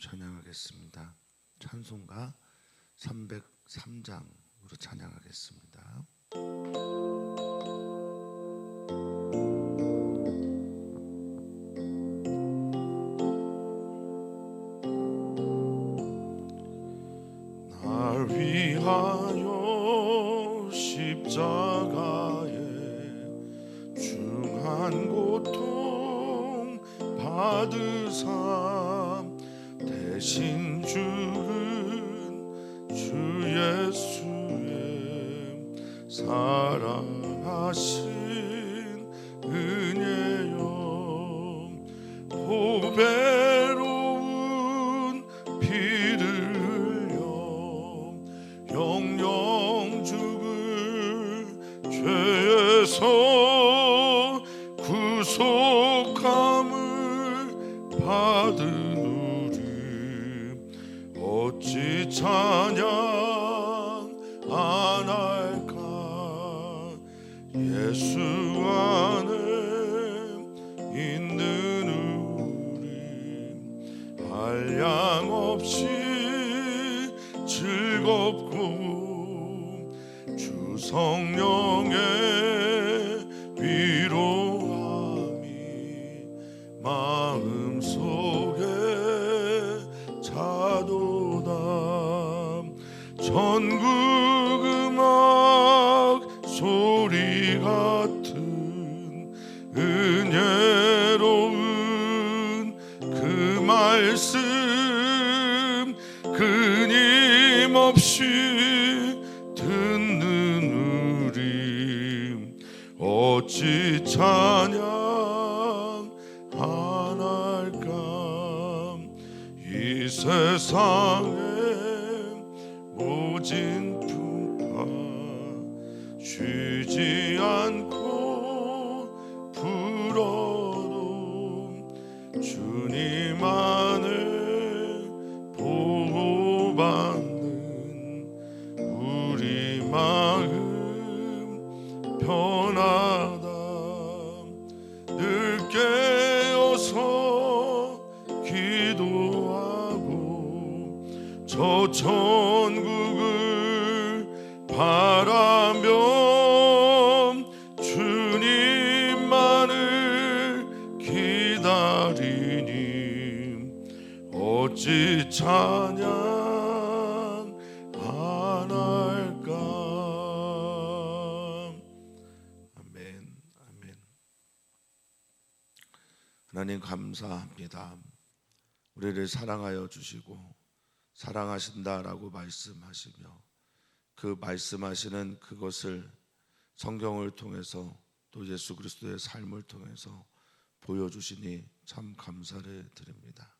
찬양하겠습니다. 찬송가 303장으로 찬양하겠습니다. 날 위하여 십자가에 중한 고통 받으사 대신 죽은 주 예수의 사랑하신 은혜여, 보배로운 피를 흘려 영영 죽을 죄에서 구속함을 받은 어찌 찬양 안 할까. 예수 안에 있는 우리 한량없이 즐겁고 주 성령의 위로함이 마음속에 자도다. 전국 음악 소리 같은 은혜로운 그 말씀 끊임없이 듣는 우리 어찌 찬양 안 할까. 이 세상에 모진 풍파 쉬지 않고 불어도 주님 안에 보호받는 우리 마음 편하다. 늘 깨어서 기도하고 저 천국을 바라며 주님만을 기다리니 어찌 찬양 안 할까. 아멘, 아멘. 하나님 감사합니다. 우리를 사랑하여 주시고 사랑하신다라고 말씀하시며 그 말씀하시는 그것을 성경을 통해서 또 예수 그리스도의 삶을 통해서 보여주시니 참 감사를 드립니다.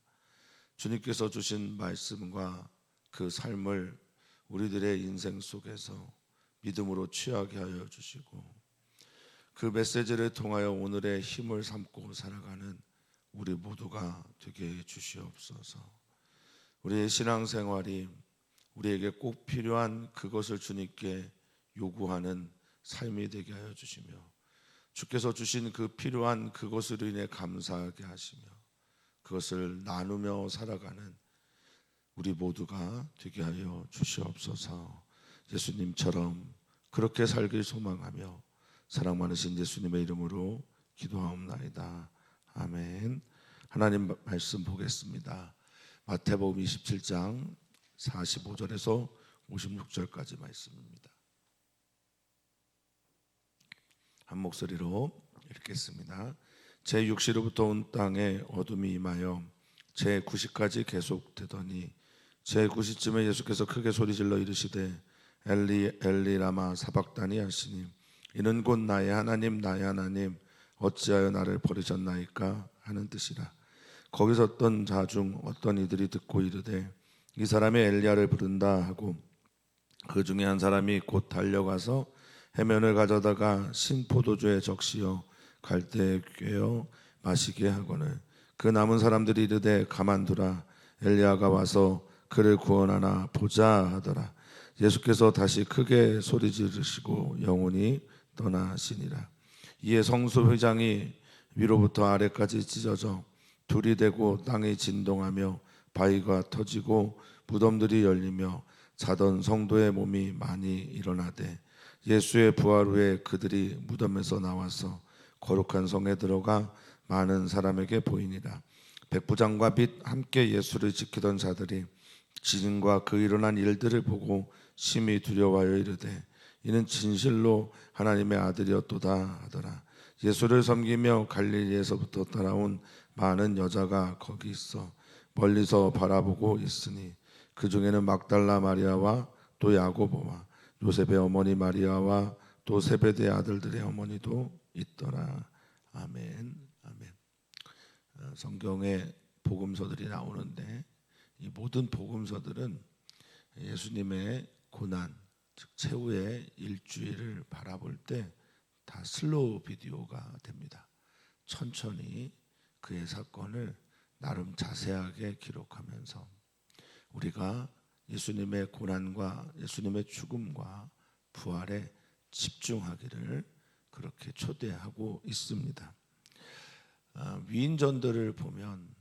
주님께서 주신 말씀과 그 삶을 우리들의 인생 속에서 믿음으로 취하게 하여 주시고 그 메시지를 통하여 오늘의 힘을 삼고 살아가는 우리 모두가 되게 해 주시옵소서. 우리의 신앙생활이 우리에게 꼭 필요한 그것을 주님께 요구하는 삶이 되게 하여 주시며 주께서 주신 그 필요한 그것으로 인해 감사하게 하시며 그것을 나누며 살아가는 우리 모두가 되게 하여 주시옵소서. 예수님처럼 그렇게 살길 소망하며 사랑 많으신 예수님의 이름으로 기도하옵나이다. 아멘. 하나님 말씀 보겠습니다. 마태복음 27장 45절에서 56절까지 말씀입니다. 한 목소리로 읽겠습니다. 제6시로부터 온 땅에 어둠이 임하여 제9시까지 계속되더니 제9시쯤에 예수께서 크게 소리질러 이르시되 엘리 엘리 라마 사박다니 하시니 이는 곧 나의 하나님 어찌하여 나를 버리셨나이까 하는 뜻이라. 거기서 어떤 자 중 어떤 이들이 듣고 이르되 이 사람이 엘리야를 부른다 하고 그 중에 한 사람이 곧 달려가서 해면을 가져다가 신포도주에 적시어 갈대에 꿰어 마시게 하거늘 그 남은 사람들이 이르되 가만두라 엘리야가 와서 그를 구원하나 보자 하더라. 예수께서 다시 크게 소리 지르시고 영혼이 떠나시니라. 이에 성소 회장이 위로부터 아래까지 찢어져 둘이 되고 땅이 진동하며 바위가 터지고 무덤들이 열리며 자던 성도의 몸이 많이 일어나되 예수의 부활 후에 그들이 무덤에서 나와서 거룩한 성에 들어가 많은 사람에게 보이니라. 백부장과 및 함께 예수를 지키던 자들이 지진과 그 일어난 일들을 보고 심히 두려워하여 이르되 이는 진실로 하나님의 아들이었도다 하더라. 예수를 섬기며 갈릴리에서부터 따라온 많은 여자가 거기 있어 멀리서 바라보고 있으니 그 중에는 막달라 마리아와 또 야고보와 요셉의 어머니 마리아와 또 세베대 아들들의 어머니도 있더라. 아멘. 아멘. 성경에 복음서들이 나오는데 이 모든 복음서들은 예수님의 고난, 즉 최후의 일주일을 바라볼 때 다 슬로우 비디오가 됩니다. 천천히 그의 사건을 나름 자세하게 기록하면서 우리가 예수님의 고난과 예수님의 죽음과 부활에 집중하기를 그렇게 초대하고 있습니다. 위인전들을 보면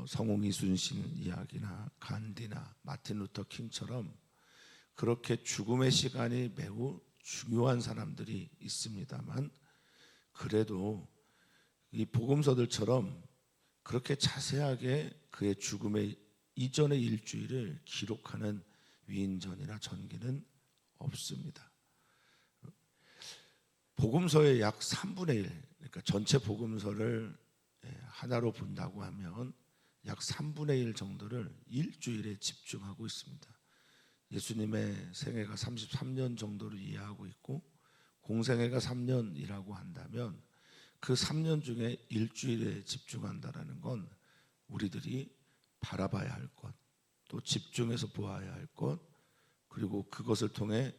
성웅 이순신 이야기나 간디나 마틴 루터 킹처럼 그렇게 죽음의 시간이 매우 중요한 사람들이 있습니다만 그래도 이 복음서들처럼 그렇게 자세하게 그의 죽음의 이전의 일주일을 기록하는 위인전이나 전기는 없습니다. 복음서의 약 3분의 1, 그러니까 전체 복음서를 하나로 본다고 하면 약 3분의 1 정도를 일주일에 집중하고 있습니다. 예수님의 생애가 33년 정도를 이해하고 있고 공생애가 3년이라고 한다면 그 3년 중에 일주일에 집중한다라는 건 우리들이 바라봐야 할 것, 또 집중해서 보아야 할 것, 그리고 그것을 통해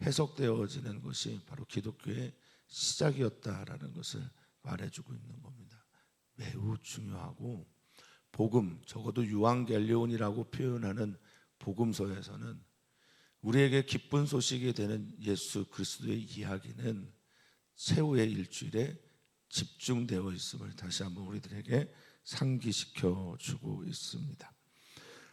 해석되어지는 것이 바로 기독교의 시작이었다라는 것을 말해주고 있는 겁니다. 매우 중요하고 복음, 적어도 유앙겔리온이라고 표현하는 복음서에서는 우리에게 기쁜 소식이 되는 예수 그리스도의 이야기는 최후의 일주일에 집중되어 있음을 다시 한번 우리들에게 상기시켜 주고 있습니다.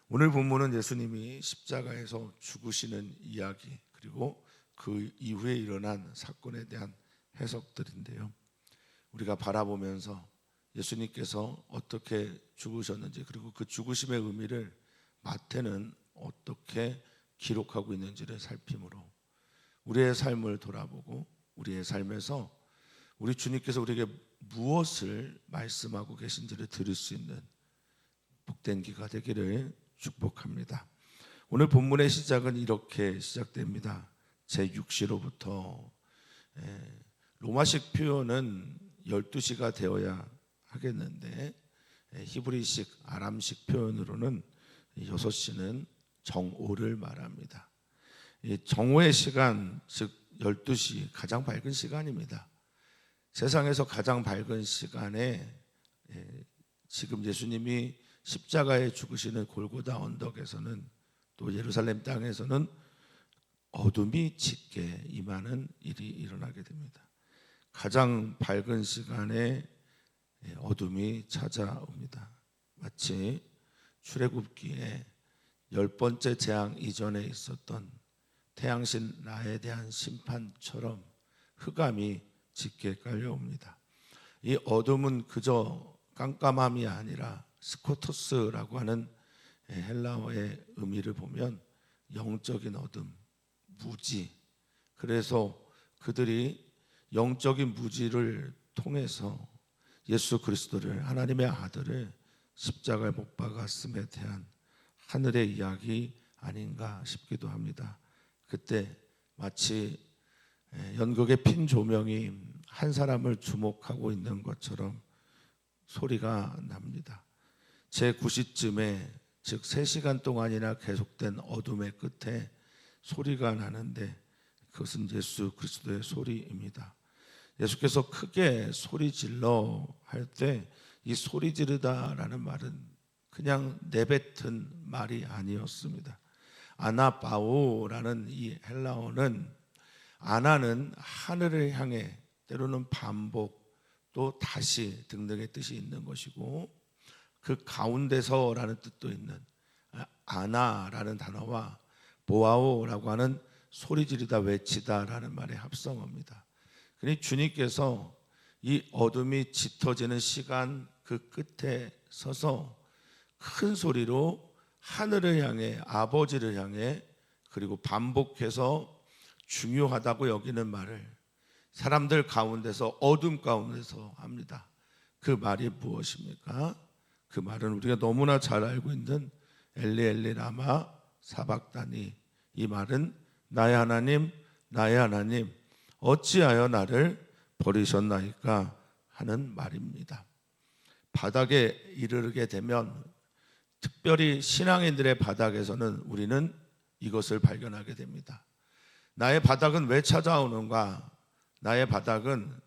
오늘 본문은 예수님이 십자가에서 죽으시는 이야기 그리고 그 이후에 일어난 사건에 대한 해석들인데요. 우리가 바라보면서 예수님께서 어떻게 죽으셨는지 그리고 그 죽으심의 의미를 마태는 어떻게 기록하고 있는지를 살핌으로 우리의 삶을 돌아보고 우리의 삶에서 우리 주님께서 우리에게 무엇을 말씀하고 계신지를 들을 수 있는 복된 기가 되기를 축복합니다. 오늘 본문의 시작은 이렇게 시작됩니다. 제6시로부터 로마식 표현은 12시가 되어야 하겠는데 히브리식 아람식 표현으로는 6시는 정오를 말합니다. 이 정오의 시간, 즉 12시 가장 밝은 시간입니다. 세상에서 가장 밝은 시간에 지금 예수님이 십자가에 죽으시는 골고다 언덕에서는 또 예루살렘 땅에서는 어둠이 짙게 임하는 일이 일어나게 됩니다. 가장 밝은 시간에 어둠이 찾아옵니다. 마치 출애굽기에 10번째 재앙 이전에 있었던 태양신 라에 대한 심판처럼 흑암이 짙게 깔려옵니다. 이 어둠은 그저 깜깜함이 아니라 스코토스라고 하는 헬라어의 의미를 보면 영적인 어둠, 무지. 그래서 그들이 영적인 무지를 통해서 예수 그리스도를 하나님의 아들을 십자가에 못 박았음에 대한 하늘의 이야기 아닌가 싶기도 합니다. 그때 마치 연극의 핀 조명이 한 사람을 주목하고 있는 것처럼 소리가 납니다. 제9시쯤에 즉 3시간 동안이나 계속된 어둠의 끝에 소리가 나는데 그것은 예수 그리스도의 소리입니다. 예수께서 크게 소리 질러 할 때 이 소리 지르다라는 말은 그냥 내뱉은 말이 아니었습니다. 아나바오라는 이 헬라어는 아나는 하늘을 향해 때로는 반복 또 다시 등등의 뜻이 있는 것이고 그 가운데서라는 뜻도 있는 아나라는 단어와 보아오라고 하는 소리 지르다 외치다라는 말의 합성어입니다. 그러니 주님께서 이 어둠이 짙어지는 시간 그 끝에 서서 큰 소리로 하늘을 향해 아버지를 향해 그리고 반복해서 중요하다고 여기는 말을 사람들 가운데서 어둠 가운데서 합니다. 그 말이 무엇입니까? 그 말은 우리가 너무나 잘 알고 있는 엘리 엘리 라마 사박다니, 이 말은 나의 하나님 나의 하나님 어찌하여 나를 버리셨나이까 하는 말입니다. 바닥에 이르게 되면 특별히 신앙인들의 바닥에서는 우리는 이것을 발견하게 됩니다. 나의 바닥은 왜 찾아오는가? 나의 바닥은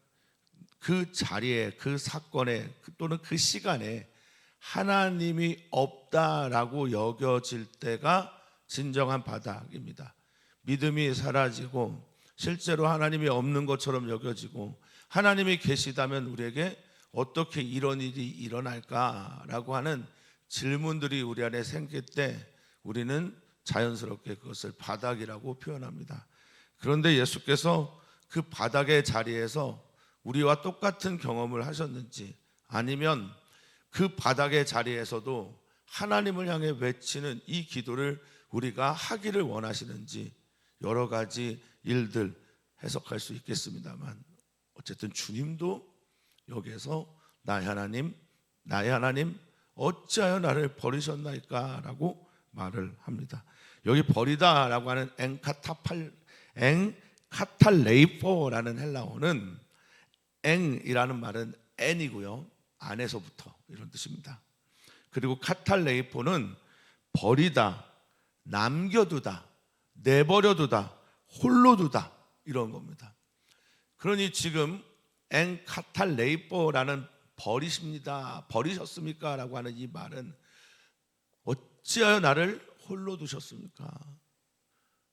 그 자리에, 그 사건에 또는 그 시간에 하나님이 없다라고 여겨질 때가 진정한 바닥입니다. 믿음이 사라지고 실제로 하나님이 없는 것처럼 여겨지고 하나님이 계시다면 우리에게 어떻게 이런 일이 일어날까라고 하는 질문들이 우리 안에 생길 때 우리는 자연스럽게 그것을 바닥이라고 표현합니다. 그런데 예수께서 그 바닥의 자리에서 우리와 똑같은 경험을 하셨는지, 아니면 그 바닥의 자리에서도 하나님을 향해 외치는 이 기도를 우리가 하기를 원하시는지 여러 가지 일들 해석할 수 있겠습니다만, 어쨌든 주님도 여기에서 나의 하나님 어찌하여 나를 버리셨나이까 라고 말을 합니다. 여기 버리다라고 하는 엥카탈레이포라는 헬라어는 엥이라는 말은 n이고요, 안에서부터 이런 뜻입니다. 그리고 카탈레이포는 버리다, 남겨두다, 내버려두다, 홀로 두다 이런 겁니다. 그러니 지금 엥카탈레이포라는 버리십니다, 버리셨습니까? 라고 하는 이 말은 어찌하여 나를 홀로 두셨습니까?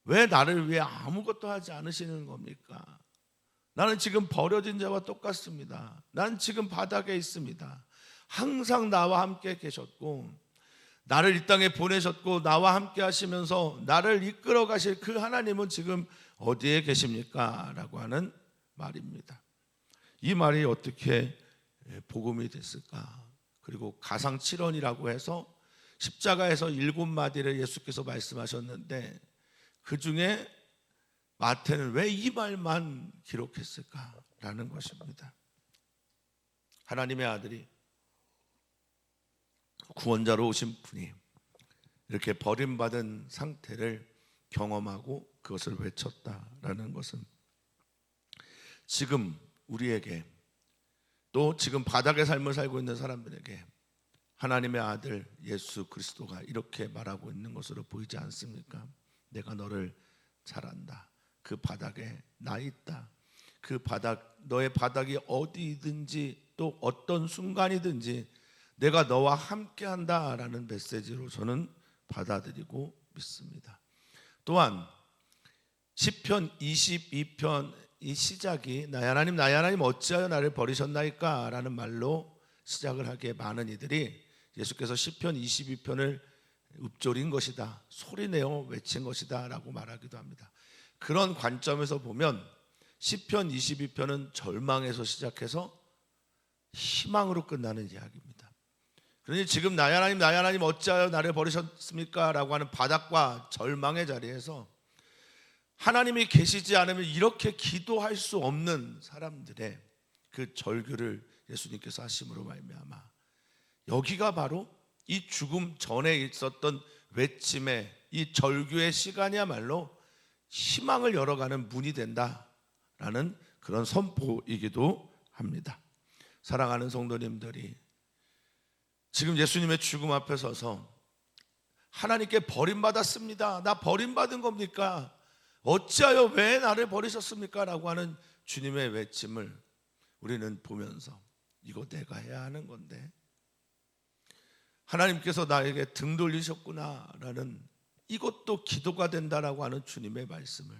왜 나를 위해 아무것도 하지 않으시는 겁니까? 나는 지금 버려진 자와 똑같습니다. 난 지금 바닥에 있습니다. 항상 나와 함께 계셨고 나를 이 땅에 보내셨고 나와 함께 하시면서 나를 이끌어 가실 그 하나님은 지금 어디에 계십니까? 라고 하는 말입니다. 이 말이 어떻게 복음이 됐을까? 그리고 가상칠언이라고 해서 십자가에서 7마디를 예수께서 말씀하셨는데 그 중에 마태는 왜 이 말만 기록했을까라는 것입니다. 하나님의 아들이 구원자로 오신 분이 이렇게 버림받은 상태를 경험하고 그것을 외쳤다라는 것은 지금 우리에게, 또 지금 바닥의 삶을 살고 있는 사람들에게 하나님의 아들 예수 그리스도가 이렇게 말하고 있는 것으로 보이지 않습니까? 내가 너를 잘 안다. 그 바닥에 나 있다. 그 바닥, 너의 바닥이 어디든지 또 어떤 순간이든지 내가 너와 함께 한다라는 메시지로 저는 받아들이고 믿습니다. 또한 시편 22편 이 시작이 나의 하나님 어찌하여 나를 버리셨나이까 라는 말로 시작을 하기에 많은 이들이 예수께서 시편 22편을 읊조린 것이다, 소리내어 외친 것이다 라고 말하기도 합니다. 그런 관점에서 보면 시편 22편은 절망에서 시작해서 희망으로 끝나는 이야기입니다. 그러니 지금 나의 하나님 어찌하여 나를 버리셨습니까? 라고 하는 바닥과 절망의 자리에서 하나님이 계시지 않으면 이렇게 기도할 수 없는 사람들의 그 절규를 예수님께서 하심으로 말미암아 여기가 바로 이 죽음 전에 있었던 외침의 이 절규의 시간이야말로 희망을 열어가는 문이 된다라는 그런 선포이기도 합니다. 사랑하는 성도님들이 지금 예수님의 죽음 앞에 서서 하나님께 버림받았습니다, 나 버림받은 겁니까? 어찌하여 왜 나를 버리셨습니까? 라고 하는 주님의 외침을 우리는 보면서 이거 내가 해야 하는 건데 하나님께서 나에게 등 돌리셨구나 라는, 이것도 기도가 된다라고 하는 주님의 말씀을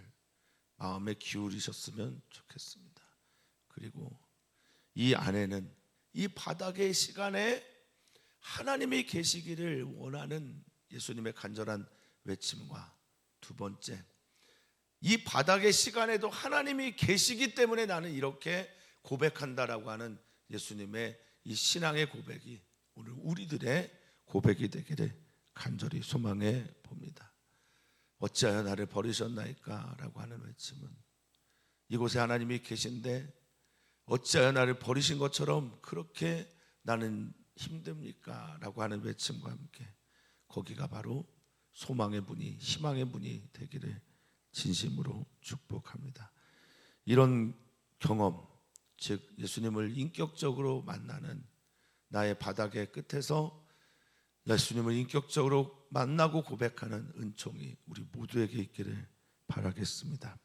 마음에 기울이셨으면 좋겠습니다. 그리고 이 안에는 이 바닥의 시간에 하나님이 계시기를 원하는 예수님의 간절한 외침과 두 번째, 이 바닥의 시간에도 하나님이 계시기 때문에 나는 이렇게 고백한다라고 하는 예수님의 이 신앙의 고백이 오늘 우리들의 고백이 되기를 간절히 소망해 봅니다. 어찌하여 나를 버리셨나이까 라고 하는 외침은, 이곳에 하나님이 계신데 어찌하여 나를 버리신 것처럼 그렇게 나는 힘듭니까? 라고 하는 외침과 함께 거기가 바로 소망의 문이, 희망의 문이 되기를 진심으로 축복합니다. 이런 경험, 즉 예수님을 인격적으로 만나는 나의 바닥의 끝에서 예수님을 인격적으로 만나고 고백하는 은총이 우리 모두에게 있기를 바라겠습니다.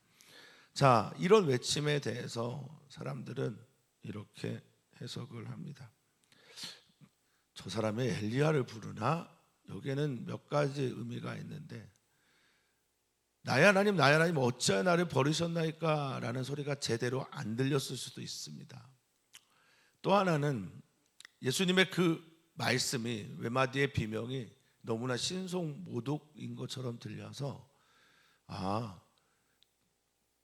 자, 이런 외침에 대해서 사람들은 이렇게 해석을 합니다. 저 사람이 엘리야를 부르나? 여기에는 몇 가지 의미가 있는데, 나의 하나님 나의 하나님 어찌하여 나를 버리셨나이까 라는 소리가 제대로 안 들렸을 수도 있습니다. 또 하나는 예수님의 그 말씀이, 외마디의 비명이 너무나 신송모독인 것처럼 들려서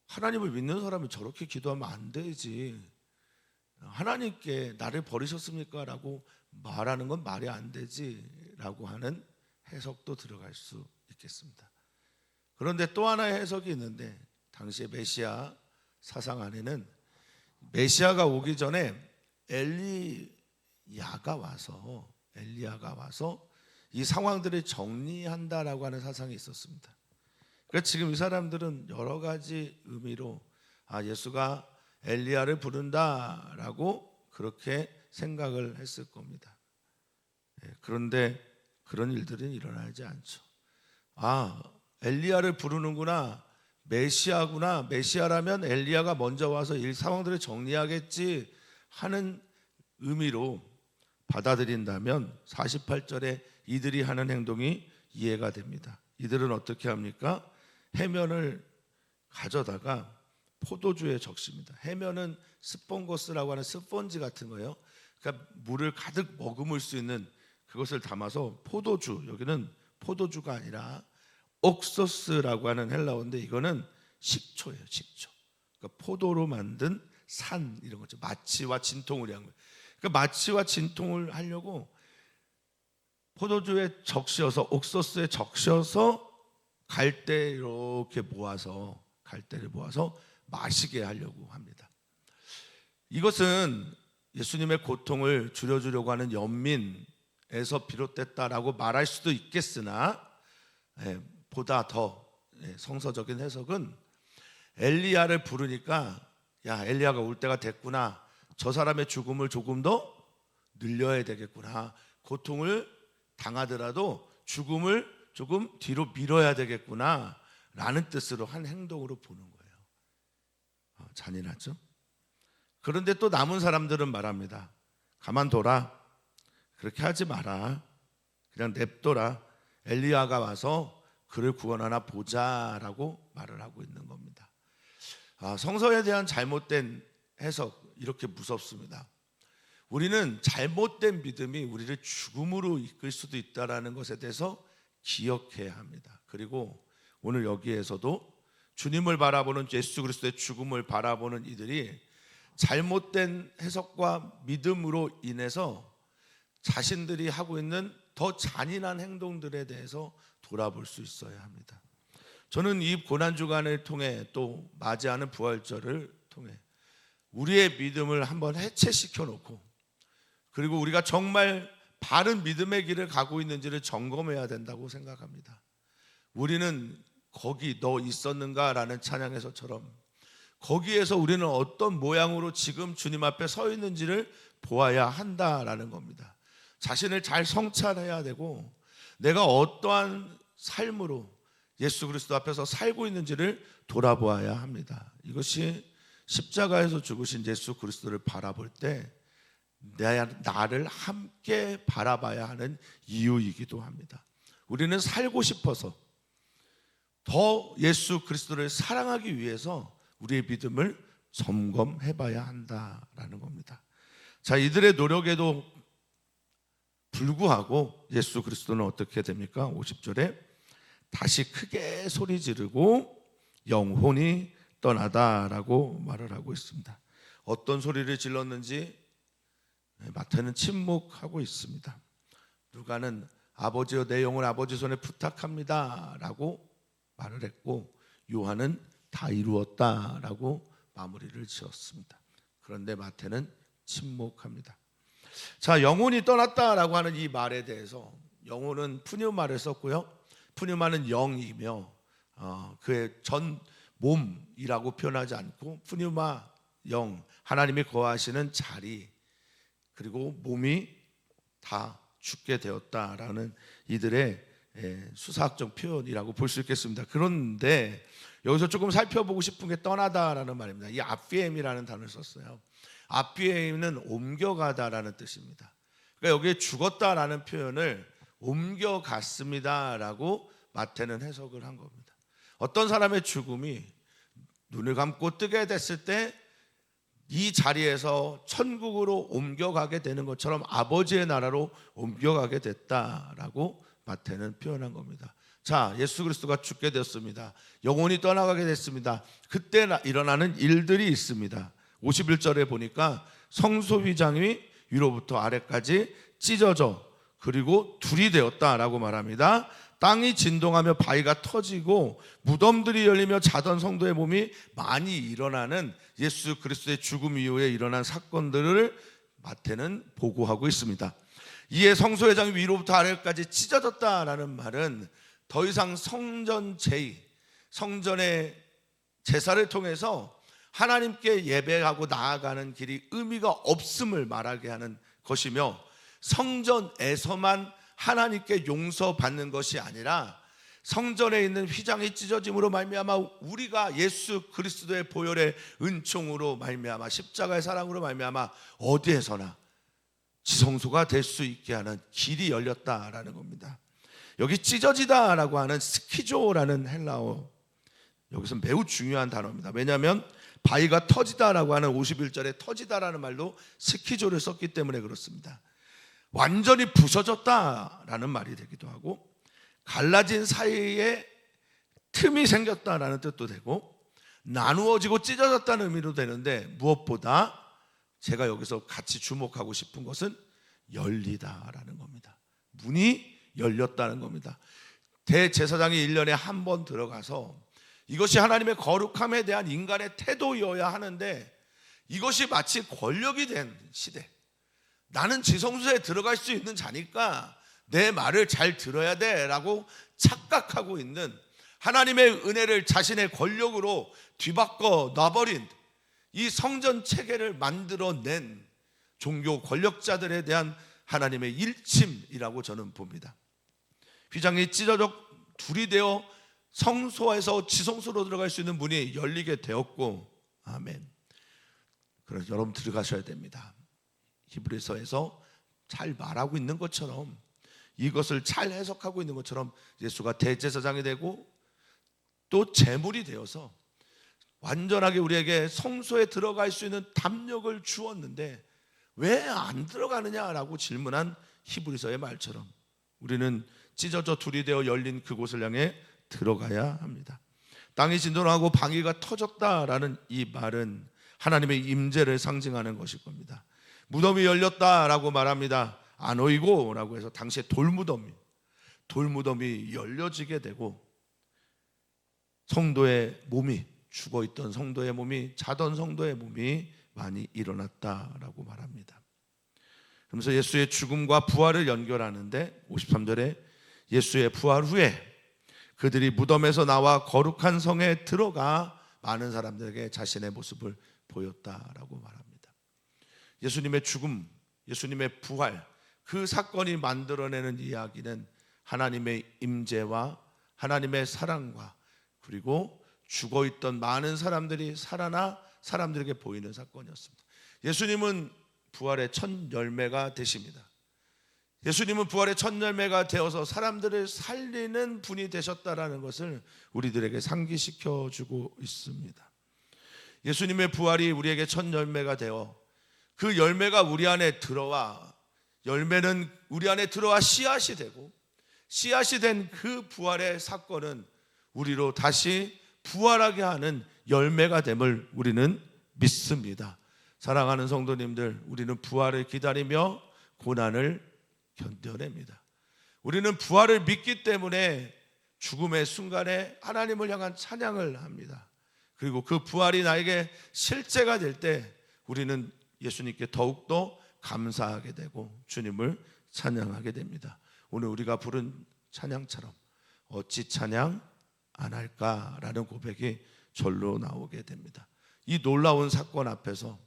하나님을 믿는 사람이 저렇게 기도하면 안 되지, 하나님께 나를 버리셨습니까? 라고 말하는 건 말이 안 되지 라고 하는 해석도 들어갈 수 있겠습니다. 그런데 또 하나의 해석이 있는데, 당시의 메시아 사상 안에는 메시아가 오기 전에 엘리야가 와서 이 상황들을 정리한다라고 하는 사상이 있었습니다. 그러니까 지금 이 사람들은 여러 가지 의미로 예수가 엘리야를 부른다라고 그렇게 생각을 했을 겁니다. 그런데 그런 일들은 일어나지 않죠. 엘리야를 부르는구나, 메시아구나, 메시아라면 엘리야가 먼저 와서 이 상황들을 정리하겠지 하는 의미로 받아들인다면 48절에 이들이 하는 행동이 이해가 됩니다. 이들은 어떻게 합니까? 해면을 가져다가 포도주에 적십니다. 해면은 스폰거스라고 하는 스펀지 같은 거예요. 그러니까 물을 가득 머금을 수 있는 그것을 담아서 포도주, 여기는 포도주가 아니라 옥소스라고 하는 헬라어인데 이거는 식초예요. 식초. 그러니까 포도로 만든 산, 이런 거죠. 마치와 진통을 한 거예요. 그러니까 마치와 진통을 하려고 포도주에 적셔서, 옥소스에 적셔서 갈대 이렇게 모아서, 갈대를 모아서 마시게 하려고 합니다. 이것은 예수님의 고통을 줄여주려고 하는 연민에서 비롯됐다라고 말할 수도 있겠으나, 보다 더 성서적인 해석은 엘리야를 부르니까 엘리야가 올 때가 됐구나, 저 사람의 죽음을 조금 더 늘려야 되겠구나, 고통을 당하더라도 죽음을 조금 뒤로 밀어야 되겠구나 라는 뜻으로 한 행동으로 보는 거예요. 잔인하죠? 그런데 또 남은 사람들은 말합니다. 가만둬라, 그렇게 하지 마라, 그냥 냅둬라, 엘리야가 와서 그를 구원하나 보자라고 말을 하고 있는 겁니다. 성서에 대한 잘못된 해석, 이렇게 무섭습니다. 우리는 잘못된 믿음이 우리를 죽음으로 이끌 수도 있다는 것에 대해서 기억해야 합니다. 그리고 오늘 여기에서도 주님을 바라보는, 예수 그리스도의 죽음을 바라보는 이들이 잘못된 해석과 믿음으로 인해서 자신들이 하고 있는 더 잔인한 행동들에 대해서 돌아볼 수 있어야 합니다. 저는 이 고난주간을 통해 또 맞이하는 부활절을 통해 우리의 믿음을 한번 해체시켜 놓고, 그리고 우리가 정말 바른 믿음의 길을 가고 있는지를 점검해야 된다고 생각합니다. 우리는 거기 너 있었는가 라는 찬양에서처럼 거기에서 우리는 어떤 모양으로 지금 주님 앞에 서 있는지를 보아야 한다라는 겁니다. 자신을 잘 성찰해야 되고, 내가 어떠한 삶으로 예수 그리스도 앞에서 살고 있는지를 돌아보아야 합니다. 이것이 십자가에서 죽으신 예수 그리스도를 바라볼 때 나를 함께 바라봐야 하는 이유이기도 합니다. 우리는 살고 싶어서, 더 예수 그리스도를 사랑하기 위해서 우리의 믿음을 점검해 봐야 한다라는 겁니다. 자, 이들의 노력에도 불구하고 예수 그리스도는 어떻게 됩니까? 50절에 다시 크게 소리 지르고 영혼이 떠나다라고 말을 하고 있습니다. 어떤 소리를 질렀는지 마태는 침묵하고 있습니다. 누가는 아버지여 내 영혼 아버지 손에 부탁합니다 라고 말을 했고, 요한은 다 이루었다라고 마무리를 지었습니다. 그런데 마태는 침묵합니다. 자, 영혼이 떠났다라고 하는 이 말에 대해서 영혼은 푸뉴마를 썼고요. 푸뉴마는 영이며 그의 전 몸이라고 표현하지 않고 푸뉴마 영, 하나님이 거하시는 자리, 그리고 몸이 다 죽게 되었다라는 이들의 수사학적 표현이라고 볼 수 있겠습니다. 그런데 여기서 조금 살펴보고 싶은 게 떠나다라는 말입니다. 이 아피엠이라는 단어를 썼어요. 아피엠은 옮겨가다라는 뜻입니다. 그러니까 여기에 죽었다라는 표현을 옮겨갔습니다라고 마태는 해석을 한 겁니다. 어떤 사람의 죽음이 눈을 감고 뜨게 됐을 때 이 자리에서 천국으로 옮겨가게 되는 것처럼 아버지의 나라로 옮겨가게 됐다라고 마태는 표현한 겁니다. 자, 예수 그리스도가 죽게 되었습니다. 영혼이 떠나가게 됐습니다. 그때 일어나는 일들이 있습니다. 51절에 보니까 성소휘장이 위로부터 아래까지 찢어져 그리고 둘이 되었다라고 말합니다. 땅이 진동하며 바위가 터지고 무덤들이 열리며 자던 성도의 몸이 많이 일어나는 예수 그리스도의 죽음 이후에 일어난 사건들을 마태는 보고하고 있습니다. 이에 성소회장이 위로부터 아래까지 찢어졌다라는 말은 더 이상 성전 제의, 성전의 제사를 통해서 하나님께 예배하고 나아가는 길이 의미가 없음을 말하게 하는 것이며, 성전에서만 하나님께 용서받는 것이 아니라 성전에 있는 휘장이 찢어짐으로 말미암아 우리가 예수 그리스도의 보혈의 은총으로 말미암아 십자가의 사랑으로 말미암아 어디에서나 지성소가 될 수 있게 하는 길이 열렸다라는 겁니다. 여기 찢어지다라고 하는 스키조라는 헬라어, 여기서 매우 중요한 단어입니다. 왜냐하면 바위가 터지다라고 하는 51절에 터지다라는 말도 스키조를 썼기 때문에 그렇습니다. 완전히 부서졌다라는 말이 되기도 하고, 갈라진 사이에 틈이 생겼다라는 뜻도 되고, 나누어지고 찢어졌다는 의미로 되는데, 무엇보다 제가 여기서 같이 주목하고 싶은 것은 열리다라는 겁니다. 문이 열렸다는 겁니다. 대제사장이 1년에 한 번 들어가서 이것이 하나님의 거룩함에 대한 인간의 태도여야 하는데, 이것이 마치 권력이 된 시대, 나는 지성소에 들어갈 수 있는 자니까 내 말을 잘 들어야 돼 라고 착각하고 있는, 하나님의 은혜를 자신의 권력으로 뒤바꿔 놔버린 이 성전 체계를 만들어낸 종교 권력자들에 대한 하나님의 일침이라고 저는 봅니다. 휘장이 찢어져 둘이 되어 성소에서 지성소로 들어갈 수 있는 문이 열리게 되었고, 아멘. 그래서 여러분 들어가셔야 됩니다. 히브리서에서 잘 말하고 있는 것처럼, 이것을 잘 해석하고 있는 것처럼 예수가 대제사장이 되고 또 제물이 되어서 완전하게 우리에게 성소에 들어갈 수 있는 담력을 주었는데 왜 안 들어가느냐라고 질문한 히브리서의 말처럼 우리는 찢어져 둘이 되어 열린 그곳을 향해 들어가야 합니다. 땅이 진동하고 방위가 터졌다라는 이 말은 하나님의 임재를 상징하는 것일 겁니다. 무덤이 열렸다라고 말합니다. 아노이고라고 해서 당시에 돌무덤이 열려지게 되고, 성도의 몸이, 죽어있던 성도의 몸이, 자던 성도의 몸이 많이 일어났다라고 말합니다. 그러면서 예수의 죽음과 부활을 연결하는데 53절에 예수의 부활 후에 그들이 무덤에서 나와 거룩한 성에 들어가 많은 사람들에게 자신의 모습을 보였다라고 말합니다. 예수님의 죽음, 예수님의 부활, 그 사건이 만들어내는 이야기는 하나님의 임재와 하나님의 사랑과, 그리고 죽어있던 많은 사람들이 살아나 사람들에게 보이는 사건이었습니다. 예수님은 부활의 첫 열매가 되십니다. 예수님은 부활의 첫 열매가 되어서 사람들을 살리는 분이 되셨다라는 것을 우리들에게 상기시켜 주고 있습니다. 예수님의 부활이 우리에게 첫 열매가 되어 그 열매가 우리 안에 들어와 열매는 우리 안에 들어와 씨앗이 되고, 씨앗이 된 그 부활의 사건은 우리로 다시 부활하게 하는 열매가 됨을 우리는 믿습니다. 사랑하는 성도님들, 우리는 부활을 기다리며 고난을 견뎌냅니다. 우리는 부활을 믿기 때문에 죽음의 순간에 하나님을 향한 찬양을 합니다. 그리고 그 부활이 나에게 실제가 될 때 우리는 예수님께 더욱더 감사하게 되고 주님을 찬양하게 됩니다. 오늘 우리가 부른 찬양처럼 어찌 찬양 안 할까라는 고백이 절로 나오게 됩니다. 이 놀라운 사건 앞에서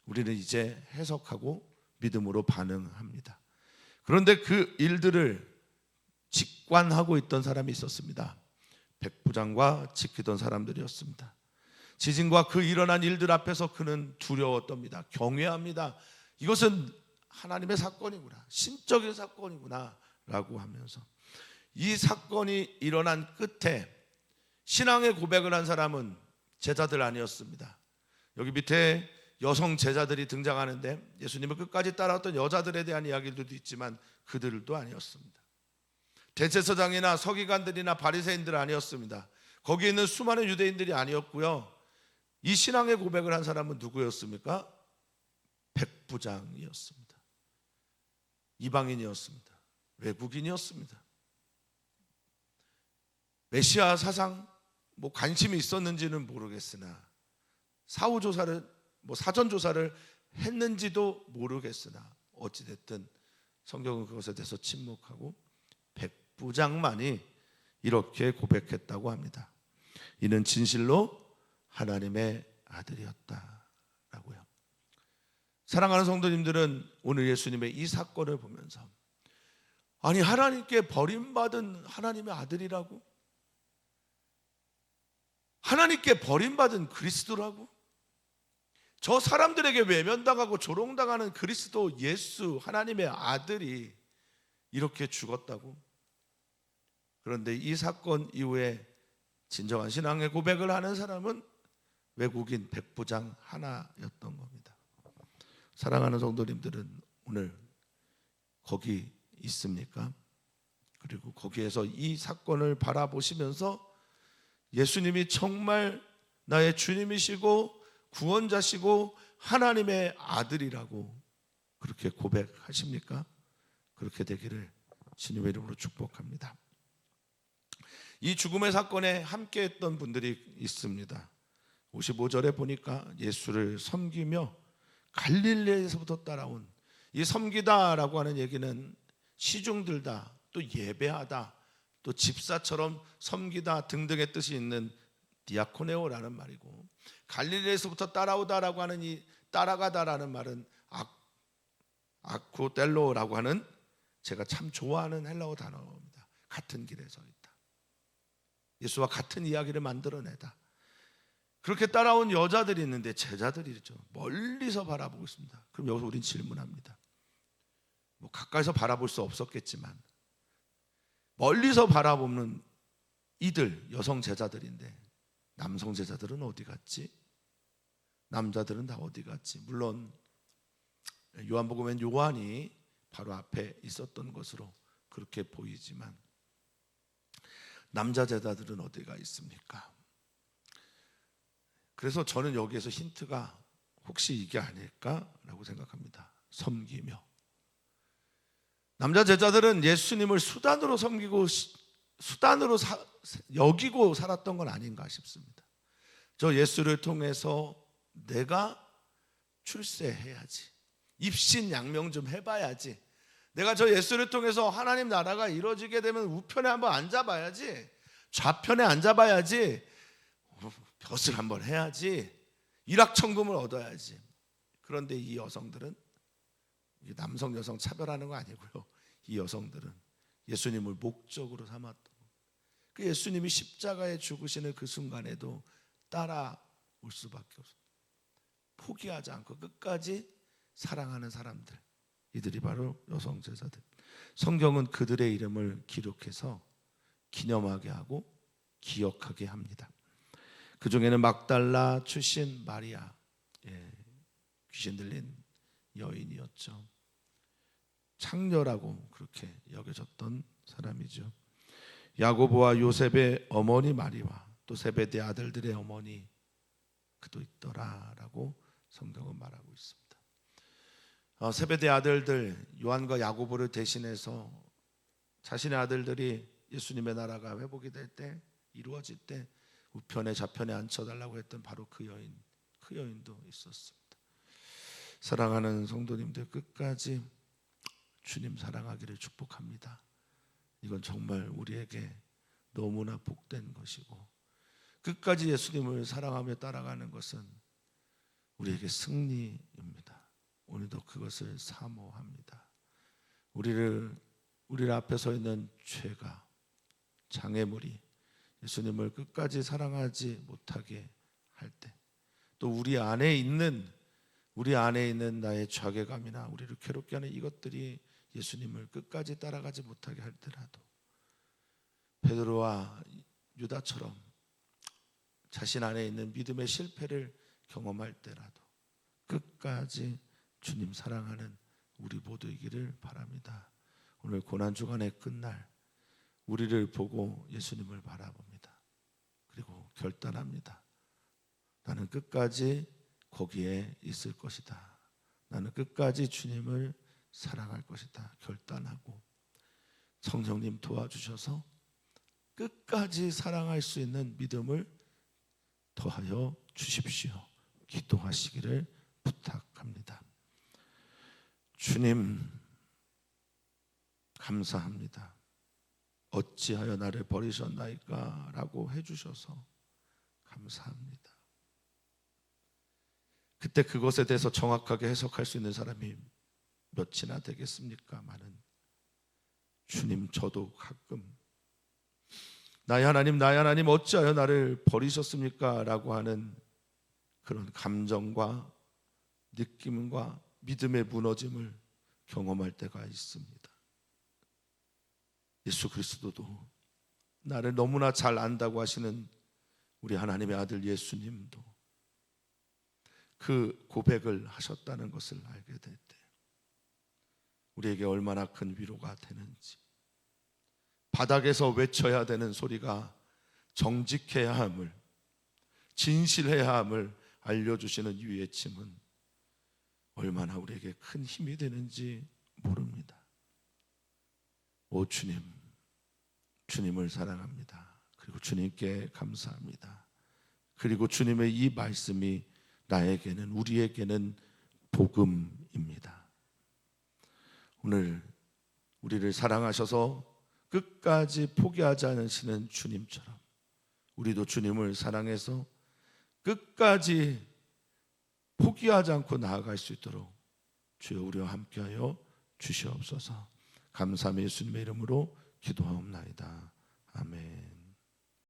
우리는 이제 해석하고 믿음으로 반응합니다. 그런데 그 일들을 직관하고 있던 사람이 있었습니다. 백부장과 지키던 사람들이었습니다. 지진과 그 일어난 일들 앞에서 그는 두려웠답니다. 경외합니다. 이것은 하나님의 사건이구나, 신적인 사건이구나 라고 하면서 이 사건이 일어난 끝에 신앙의 고백을 한 사람은 제자들 아니었습니다. 여기 밑에 여성 제자들이 등장하는데 예수님을 끝까지 따라왔던 여자들에 대한 이야기들도 있지만 그들도 아니었습니다. 대제사장이나 서기관들이나 바리새인들 아니었습니다. 거기에 있는 수많은 유대인들이 아니었고요. 이 신앙의 고백을 한 사람은 누구였습니까? 백부장이었습니다. 이방인이었습니다. 외국인이었습니다. 메시아 사상 관심이 있었는지는 모르겠으나 사전 조사를 했는지도 모르겠으나 어찌됐든 성경은 그것에 대해서 침묵하고 백부장만이 이렇게 고백했다고 합니다. 이는 진실로 하나님의 아들이었다라고요. 사랑하는 성도님들은 오늘 예수님의 이 사건을 보면서 아니, 하나님께 버림받은 하나님의 아들이라고? 하나님께 버림받은 그리스도라고? 저 사람들에게 외면당하고 조롱당하는 그리스도 예수 하나님의 아들이 이렇게 죽었다고? 그런데 이 사건 이후에 진정한 신앙의 고백을 하는 사람은 외국인 백부장 하나였던 겁니다. 사랑하는 성도님들은 오늘 거기 있습니까? 그리고 거기에서 이 사건을 바라보시면서 예수님이 정말 나의 주님이시고 구원자시고 하나님의 아들이라고 그렇게 고백하십니까? 그렇게 되기를 주님의 이름으로 축복합니다. 이 죽음의 사건에 함께했던 분들이 있습니다. 55절에 보니까 예수를 섬기며 갈릴리에서부터 따라온, 이 섬기다라고 하는 얘기는 시중들다, 또 예배하다, 또 집사처럼 섬기다 등등의 뜻이 있는 디아코네오라는 말이고, 갈릴리에서부터 따라오다라고 하는 이 따라가다라는 말은 아쿠텔로라고 하는 제가 참 좋아하는 헬라어 단어입니다. 같은 길에 서 있다, 예수와 같은 이야기를 만들어내다. 그렇게 따라온 여자들이 있는데 제자들이죠. 멀리서 바라보고 있습니다. 그럼 여기서 우린 질문합니다. 가까이서 바라볼 수 없었겠지만 멀리서 바라보는 이들 여성 제자들인데 남성 제자들은 어디 갔지? 남자들은 다 어디 갔지? 물론 요한복음엔 요한이 바로 앞에 있었던 것으로 그렇게 보이지만 남자 제자들은 어디가 있습니까? 그래서 저는 여기에서 힌트가 혹시 이게 아닐까라고 생각합니다. 섬기며. 남자 제자들은 예수님을 수단으로 섬기고 수단으로 여기고 살았던 건 아닌가 싶습니다. 저 예수를 통해서 내가 출세해야지, 입신양명 좀 해봐야지, 내가 저 예수를 통해서 하나님 나라가 이루어지게 되면 우편에 한번 앉아봐야지, 좌편에 앉아봐야지, 벼슬 한번 해야지, 일확천금을 얻어야지. 그런데 이 여성들은, 남성 여성 차별하는 거 아니고요, 이 여성들은 예수님을 목적으로 삼았던, 그 예수님이 십자가에 죽으시는 그 순간에도 따라올 수밖에 없어요. 포기하지 않고 끝까지 사랑하는 사람들, 이들이 바로 여성 제자들. 성경은 그들의 이름을 기록해서 기념하게 하고 기억하게 합니다. 그 중에는 막달라 출신 마리아, 귀신 들린 여인이었죠. 창녀라고 그렇게 여겨졌던 사람이죠. 야고보와 요셉의 어머니 마리와 또 세베대 아들들의 어머니 그도 있더라라고 성경은 말하고 있습니다. 세베대 아들들 요한과 야고보를 대신해서 자신의 아들들이 예수님의 나라가 회복이 될 때, 이루어질 때 우편에 좌편에 앉혀달라고 했던 바로 그 여인도 있었습니다. 사랑하는 성도님들, 끝까지 주님 사랑하기를 축복합니다. 이건 정말 우리에게 너무나 복된 것이고, 끝까지 예수님을 사랑하며 따라가는 것은 우리에게 승리입니다. 오늘도 그것을 사모합니다. 우리 앞에 서 있는 죄가, 장애물이 예수님을 끝까지 사랑하지 못하게 할 때, 또 우리 안에 있는 나의 자괴감이나 우리를 괴롭게 하는 이것들이 예수님을 끝까지 따라가지 못하게 할 때라도, 베드로와 유다처럼 자신 안에 있는 믿음의 실패를 경험할 때라도 끝까지 주님 사랑하는 우리 모두이기를 바랍니다. 오늘 고난주간의 끝날 우리를 보고 예수님을 바라봅니다. 그리고 결단합니다. 나는 끝까지 거기에 있을 것이다. 나는 끝까지 주님을 사랑할 것이다. 결단하고 성령님 도와주셔서 끝까지 사랑할 수 있는 믿음을 더하여 주십시오. 기도하시기를 부탁합니다. 주님 감사합니다. 어찌하여 나를 버리셨나이까 라고 해주셔서 감사합니다. 그때 그것에 대해서 정확하게 해석할 수 있는 사람이 몇이나 되겠습니까마는, 주님 저도 가끔 나의 하나님 어찌하여 나를 버리셨습니까 라고 하는 그런 감정과 느낌과 믿음의 무너짐을 경험할 때가 있습니다. 예수 그리스도도 나를 너무나 잘 안다고 하시는 우리 하나님의 아들 예수님도 그 고백을 하셨다는 것을 알게 될 때 우리에게 얼마나 큰 위로가 되는지, 바닥에서 외쳐야 되는 소리가 정직해야 함을, 진실해야 함을 알려주시는 이 외침은 얼마나 우리에게 큰 힘이 되는지 모릅니다. 오 주님, 주님을 사랑합니다. 그리고 주님께 감사합니다. 그리고 주님의 이 말씀이 나에게는, 우리에게는 복음입니다. 오늘 우리를 사랑하셔서 끝까지 포기하지 않으시는 주님처럼 우리도 주님을 사랑해서 끝까지 포기하지 않고 나아갈 수 있도록 주여 우리와 함께하여 주시옵소서. 감사함의 예수님의 이름으로 기도하옵나이다. 아멘.